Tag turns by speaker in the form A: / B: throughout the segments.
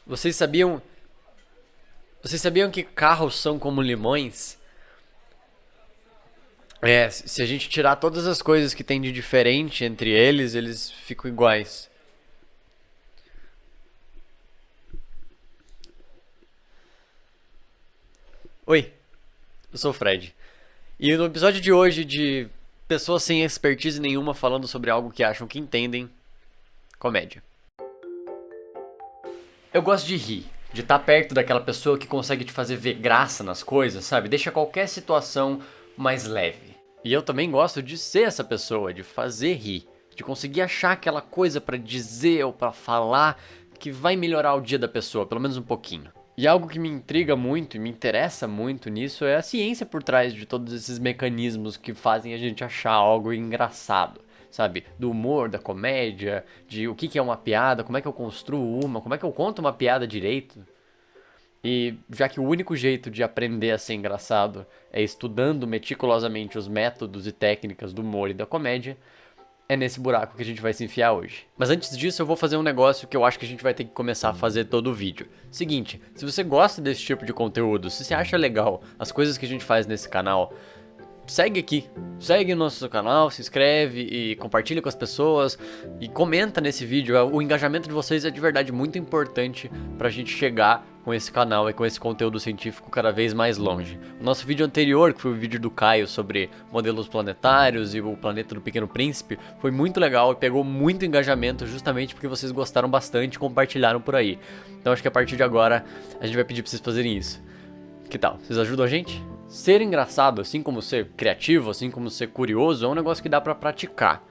A: Vocês sabiam, vocês sabiam que carros são como limões? Se a gente tirar todas as coisas que tem de diferente entre eles, eles ficam iguais. Oi, eu sou o Fred. E no episódio de hoje de pessoas sem expertise nenhuma falando sobre algo que acham que entendem, comédia. Eu gosto de rir, de estar perto daquela pessoa que consegue te fazer ver graça nas coisas, sabe? Deixa qualquer situação mais leve. E eu também gosto de ser essa pessoa, de fazer rir, de conseguir achar aquela coisa pra dizer ou pra falar que vai melhorar o dia da pessoa, pelo menos um pouquinho. E algo que me intriga muito e me interessa muito nisso é a ciência por trás de todos esses mecanismos que fazem a gente achar algo engraçado, sabe? Do humor, da comédia, de o que que é uma piada, como é que eu construo uma, como é que eu conto uma piada direito. E já que o único jeito de aprender a ser engraçado é estudando meticulosamente os métodos e técnicas do humor e da comédia, é nesse buraco que a gente vai se enfiar hoje. Mas antes disso, eu vou fazer um negócio que eu acho que a gente vai ter que começar a fazer todo o vídeo. Seguinte, se você gosta desse tipo de conteúdo, se você acha legal as coisas que a gente faz nesse canal, segue aqui, segue o nosso canal, se inscreve e compartilha com as pessoas e comenta nesse vídeo. O engajamento de vocês é de verdade muito importante pra gente chegar com esse canal e com esse conteúdo científico cada vez mais longe. O nosso vídeo anterior, que foi o vídeo do Caio sobre modelos planetários e o planeta do Pequeno Príncipe, foi muito legal e pegou muito engajamento justamente porque vocês gostaram bastante e compartilharam por aí. Então acho que a partir de agora a gente vai pedir pra vocês fazerem isso. Que tal? Vocês ajudam a gente? Ser engraçado, assim como ser criativo, assim como ser curioso, é um negócio que dá pra praticar.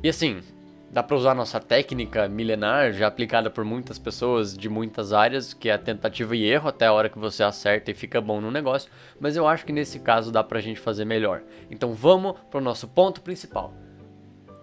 A: E assim, dá pra usar nossa técnica milenar, já aplicada por muitas pessoas de muitas áreas, que é a tentativa e erro até a hora que você acerta e fica bom no negócio, mas eu acho que nesse caso dá pra gente fazer melhor. Então vamos pro nosso ponto principal.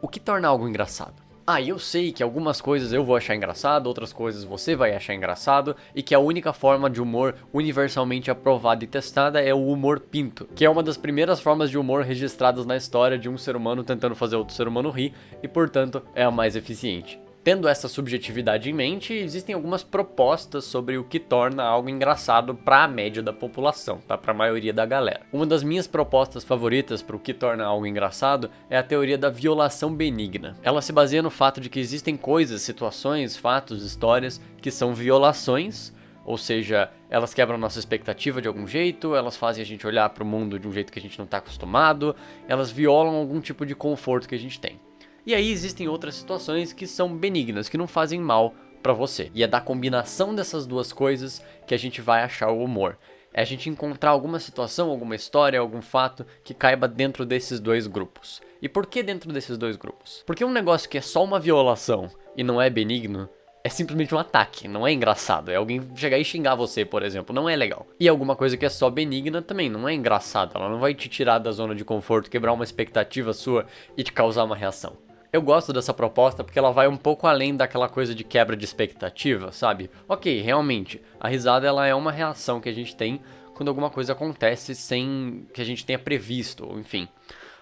A: O que torna algo engraçado? Ah, eu sei que algumas coisas eu vou achar engraçado, outras coisas você vai achar engraçado, e que a única forma de humor universalmente aprovada e testada é o humor pinto, que é uma das primeiras formas de humor registradas na história de um ser humano tentando fazer outro ser humano rir, e portanto é a mais eficiente. Tendo essa subjetividade em mente, existem algumas propostas sobre o que torna algo engraçado para a média da população, tá? Para a maioria da galera. Uma das minhas propostas favoritas para o que torna algo engraçado é a teoria da violação benigna. Ela se baseia no fato de que existem coisas, situações, fatos, histórias que são violações, ou seja, elas quebram nossa expectativa de algum jeito, elas fazem a gente olhar para o mundo de um jeito que a gente não está acostumado, elas violam algum tipo de conforto que a gente tem. E aí existem outras situações que são benignas, que não fazem mal pra você. E é da combinação dessas duas coisas que a gente vai achar o humor. É a gente encontrar alguma situação, alguma história, algum fato que caiba dentro desses dois grupos. E por que dentro desses dois grupos? Porque um negócio que é só uma violação e não é benigno é simplesmente um ataque, não é engraçado. É alguém chegar e xingar você, por exemplo, não é legal. E alguma coisa que é só benigna também não é engraçado. Ela não vai te tirar da zona de conforto, quebrar uma expectativa sua e te causar uma reação. Eu gosto dessa proposta porque ela vai um pouco além daquela coisa de quebra de expectativa, sabe? Ok, realmente, a risada ela é uma reação que a gente tem quando alguma coisa acontece sem que a gente tenha previsto, ou enfim.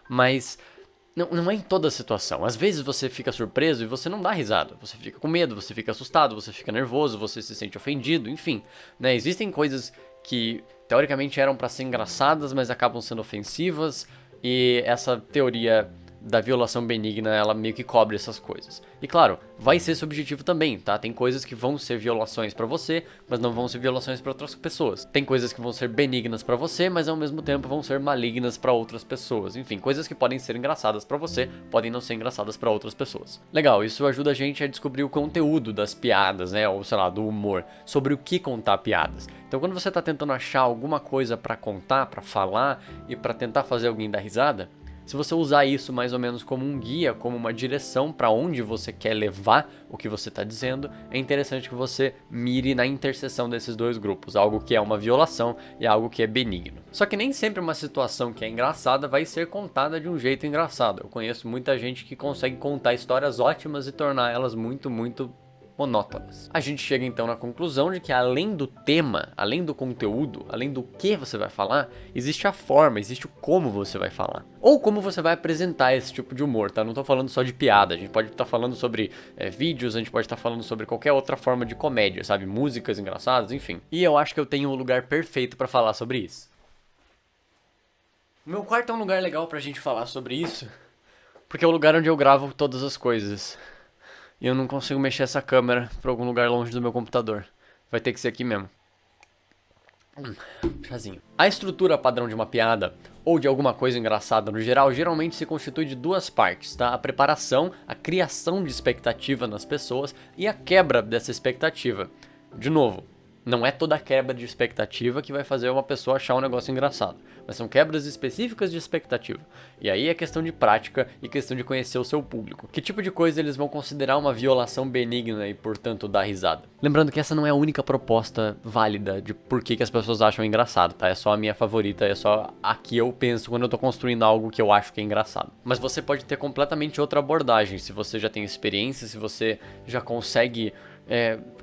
A: Mas não é em toda situação. Às vezes você fica surpreso e você não dá risada. Você fica com medo, você fica assustado, você fica nervoso, você se sente ofendido, enfim. Né? Existem coisas que teoricamente eram para ser engraçadas, mas acabam sendo ofensivas, e essa teoria da violação benigna, ela meio que cobre essas coisas. E claro, vai ser subjetivo também, tá? Tem coisas que vão ser violações pra você, mas não vão ser violações pra outras pessoas. Tem coisas que vão ser benignas pra você, mas ao mesmo tempo vão ser malignas pra outras pessoas. Enfim, coisas que podem ser engraçadas pra você, podem não ser engraçadas pra outras pessoas. Legal, isso ajuda a gente a descobrir o conteúdo das piadas, né? Ou sei lá, do humor, sobre o que contar piadas. Então quando você tá tentando achar alguma coisa pra contar, pra falar e pra tentar fazer alguém dar risada, se você usar isso mais ou menos como um guia, como uma direção para onde você quer levar o que você está dizendo, é interessante que você mire na interseção desses dois grupos, algo que é uma violação e algo que é benigno. Só que nem sempre uma situação que é engraçada vai ser contada de um jeito engraçado. Eu conheço muita gente que consegue contar histórias ótimas e tornar elas muito monótonas. A gente chega então na conclusão de que além do tema, além do conteúdo, além do que você vai falar, existe a forma, existe o como você vai falar. Ou como você vai apresentar esse tipo de humor, tá? Não tô falando só de piada, a gente pode estar falando sobre vídeos, a gente pode estar falando sobre qualquer outra forma de comédia, sabe? Músicas engraçadas, enfim. E eu acho que eu tenho um lugar perfeito pra falar sobre isso. Meu quarto é um lugar legal pra gente falar sobre isso, porque é o lugar onde eu gravo todas as coisas. E eu não consigo mexer essa câmera pra algum lugar longe do meu computador. Vai ter que ser aqui mesmo. Chazinho. A estrutura padrão de uma piada, ou de alguma coisa engraçada no geral, geralmente se constitui de duas partes, tá? A preparação, a criação de expectativa nas pessoas e a quebra dessa expectativa. De novo, não é toda quebra de expectativa que vai fazer uma pessoa achar um negócio engraçado, mas são quebras específicas de expectativa. E aí é questão de prática e questão de conhecer o seu público. Que tipo de coisa eles vão considerar uma violação benigna e, portanto, dar risada? Lembrando que essa não é a única proposta válida de por que as pessoas acham engraçado, tá? É só a minha favorita, é só a que eu penso quando eu tô construindo algo que eu acho que é engraçado. Mas você pode ter completamente outra abordagem, se você já tem experiência, se você já consegue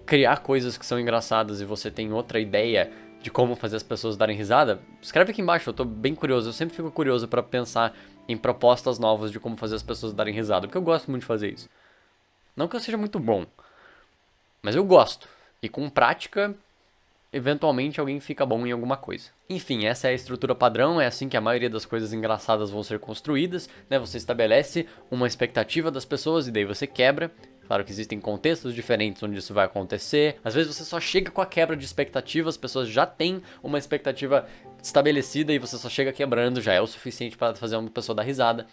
A: criar coisas que são engraçadas e você tem outra ideia de como fazer as pessoas darem risada, escreve aqui embaixo, eu tô bem curioso, eu sempre fico curioso pra pensar em propostas novas de como fazer as pessoas darem risada, porque eu gosto muito de fazer isso. Não que eu seja muito bom, mas eu gosto, e com prática, eventualmente alguém fica bom em alguma coisa. Enfim, essa é a estrutura padrão, é assim que a maioria das coisas engraçadas vão ser construídas, né? Você estabelece uma expectativa das pessoas e daí você quebra. Claro que existem contextos diferentes onde isso vai acontecer. Às vezes você só chega com a quebra de expectativa, as pessoas já têm uma expectativa estabelecida e você só chega quebrando, já é o suficiente para fazer uma pessoa dar risada.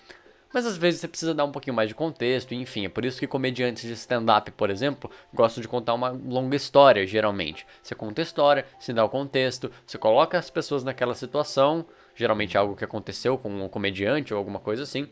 A: Mas às vezes você precisa dar um pouquinho mais de contexto, enfim, é por isso que comediantes de stand-up, por exemplo, gostam de contar uma longa história, geralmente. Você conta a história, você dá o contexto, você coloca as pessoas naquela situação, geralmente é algo que aconteceu com um comediante ou alguma coisa assim,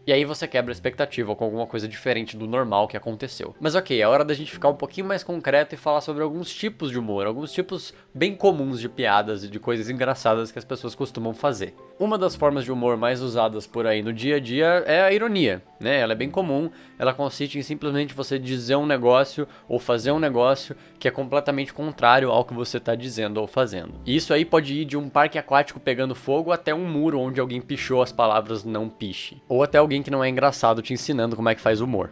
A: e aí você quebra a expectativa com alguma coisa diferente do normal que aconteceu. Mas ok, é hora da gente ficar um pouquinho mais concreto e falar sobre alguns tipos de humor, alguns tipos bem comuns de piadas e de coisas engraçadas que as pessoas costumam fazer. Uma das formas de humor mais usadas por aí no dia a dia é a ironia, né? Ela é bem comum, ela consiste em simplesmente você dizer um negócio ou fazer um negócio que é completamente contrário ao que você está dizendo ou fazendo. E isso aí pode ir de um parque aquático pegando fogo até um muro onde alguém pichou as palavras não piche. Ou até alguém que não é engraçado te ensinando como é que faz humor.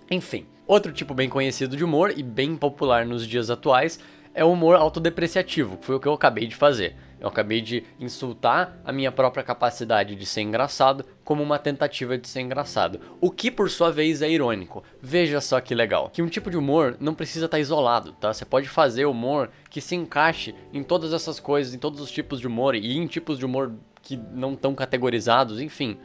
A: Enfim, outro tipo bem conhecido de humor e bem popular nos dias atuais é o humor autodepreciativo, que foi o que eu acabei de fazer. Eu acabei de insultar a minha própria capacidade de ser engraçado como uma tentativa de ser engraçado. O que, por sua vez, é irônico. Veja só que legal. Que um tipo de humor não precisa estar isolado, tá? Você pode fazer humor que se encaixe em todas essas coisas, em todos os tipos de humor e em tipos de humor que não estão categorizados, enfim.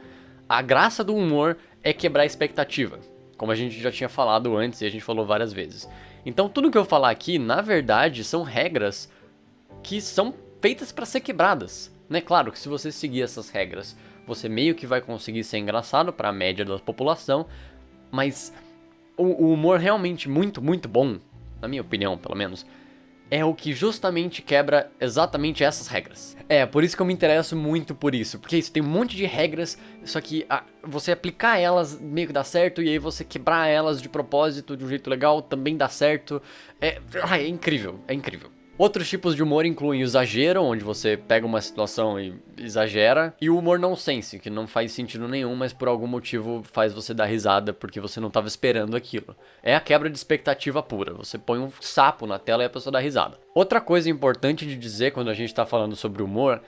A: A graça do humor é quebrar a expectativa, como a gente já tinha falado antes e a gente falou várias vezes. Então tudo que eu falar aqui, na verdade, são regras que são feitas para ser quebradas, né? Claro que se você seguir essas regras, você meio que vai conseguir ser engraçado para a média da população, mas o humor realmente muito, muito bom, na minha opinião, pelo menos, é o que justamente quebra exatamente essas regras. É, por isso que eu me interesso muito por isso, porque isso tem um monte de regras, só que você aplicar elas meio que dá certo, e aí você quebrar elas de propósito, de um jeito legal, também dá certo. É incrível, é incrível. Outros tipos de humor incluem o exagero, onde você pega uma situação e exagera, e o humor nonsense, que não faz sentido nenhum, mas por algum motivo faz você dar risada porque você não estava esperando aquilo. É a quebra de expectativa pura, você põe um sapo na tela e a pessoa dá risada. Outra coisa importante de dizer quando a gente está falando sobre humor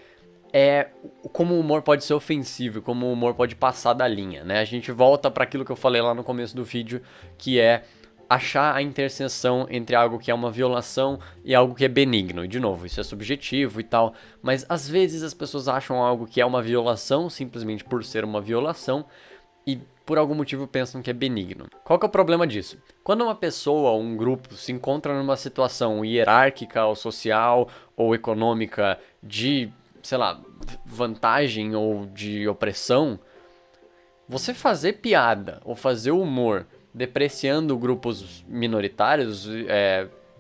A: é como o humor pode ser ofensivo, como o humor pode passar da linha, né? A gente volta para aquilo que eu falei lá no começo do vídeo, que é achar a interseção entre algo que é uma violação e algo que é benigno. E de novo, isso é subjetivo e tal, mas às vezes as pessoas acham algo que é uma violação simplesmente por ser uma violação e por algum motivo pensam que é benigno. Qual que é o problema disso? Quando uma pessoa ou um grupo se encontra numa situação hierárquica ou social ou econômica de, sei lá, vantagem ou de opressão, você fazer piada ou fazer humor depreciando grupos minoritários,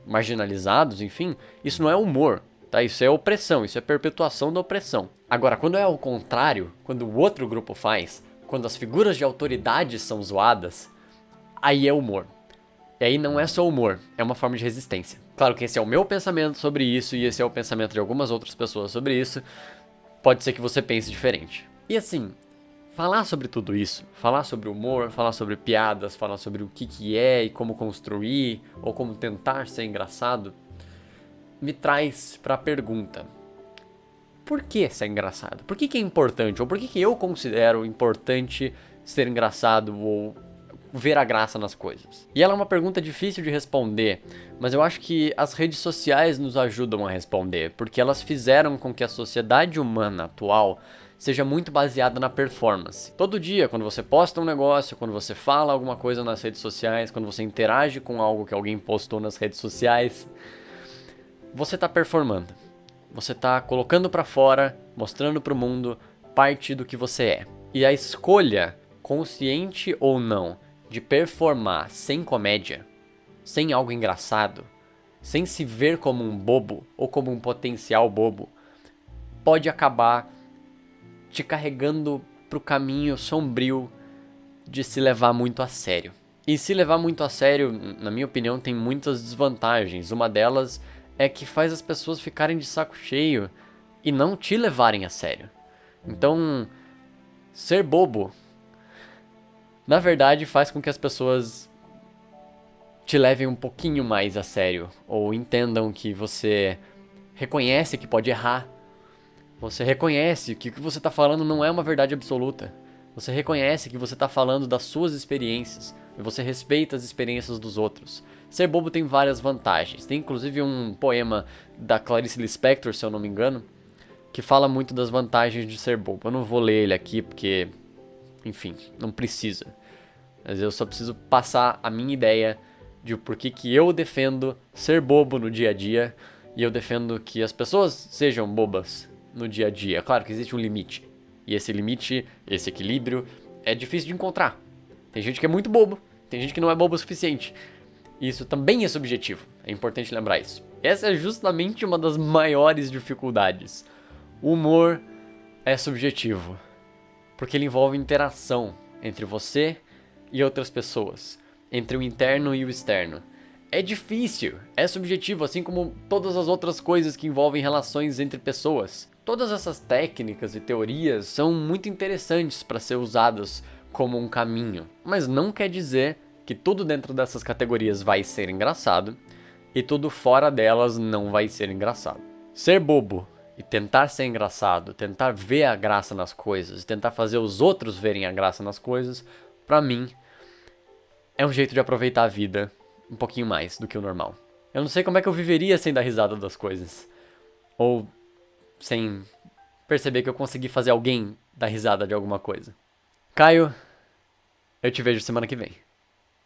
A: marginalizados, enfim, isso não é humor, tá? Isso é opressão, isso é perpetuação da opressão. Agora, quando é ao contrário, quando o outro grupo faz, quando as figuras de autoridade são zoadas, aí é humor. E aí não é só humor, é uma forma de resistência. Claro que esse é o meu pensamento sobre isso e esse é o pensamento de algumas outras pessoas sobre isso. Pode ser que você pense diferente. E assim, falar sobre tudo isso, falar sobre humor, falar sobre piadas, falar sobre o que é e como construir ou como tentar ser engraçado, me traz pra pergunta: por que ser engraçado? Por que é importante? Ou por que eu considero importante ser engraçado ou ver a graça nas coisas? E ela é uma pergunta difícil de responder, mas eu acho que as redes sociais nos ajudam a responder, porque elas fizeram com que a sociedade humana atual seja muito baseada na performance. Todo dia, quando você posta um negócio, quando você fala alguma coisa nas redes sociais, quando você interage com algo que alguém postou nas redes sociais, você tá performando. Você tá colocando pra fora, mostrando pro mundo parte do que você é. E a escolha, consciente ou não, de performar sem comédia, sem algo engraçado, sem se ver como um bobo ou como um potencial bobo, pode acabar te carregando pro caminho sombrio de se levar muito a sério. E se levar muito a sério, na minha opinião, tem muitas desvantagens. Uma delas é que faz as pessoas ficarem de saco cheio e não te levarem a sério. Então, ser bobo, na verdade, faz com que as pessoas te levem um pouquinho mais a sério, ou entendam que você reconhece que pode errar. Você reconhece que o que você está falando não é uma verdade absoluta. Você reconhece que você está falando das suas experiências e você respeita as experiências dos outros. Ser bobo tem várias vantagens. Tem inclusive um poema da Clarice Lispector, se eu não me engano, que fala muito das vantagens de ser bobo. Eu não vou ler ele aqui porque, enfim, não precisa. Mas eu só preciso passar a minha ideia de por que eu defendo ser bobo no dia a dia e eu defendo que as pessoas sejam bobas no dia a dia. Claro que existe um limite. E esse limite, esse equilíbrio, é difícil de encontrar. Tem gente que é muito bobo, tem gente que não é bobo o suficiente. E isso também é subjetivo, é importante lembrar isso. Essa é justamente uma das maiores dificuldades. O humor é subjetivo, porque ele envolve interação entre você e outras pessoas, entre o interno e o externo. É difícil, é subjetivo, assim como todas as outras coisas que envolvem relações entre pessoas. Todas essas técnicas e teorias são muito interessantes para ser usadas como um caminho, mas não quer dizer que tudo dentro dessas categorias vai ser engraçado e tudo fora delas não vai ser engraçado. Ser bobo e tentar ser engraçado, tentar ver a graça nas coisas, tentar fazer os outros verem a graça nas coisas, pra mim, é um jeito de aproveitar a vida um pouquinho mais do que o normal. Eu não sei como é que eu viveria sem dar risada das coisas. Ou sem perceber que eu consegui fazer alguém dar risada de alguma coisa. Caio, eu te vejo semana que vem.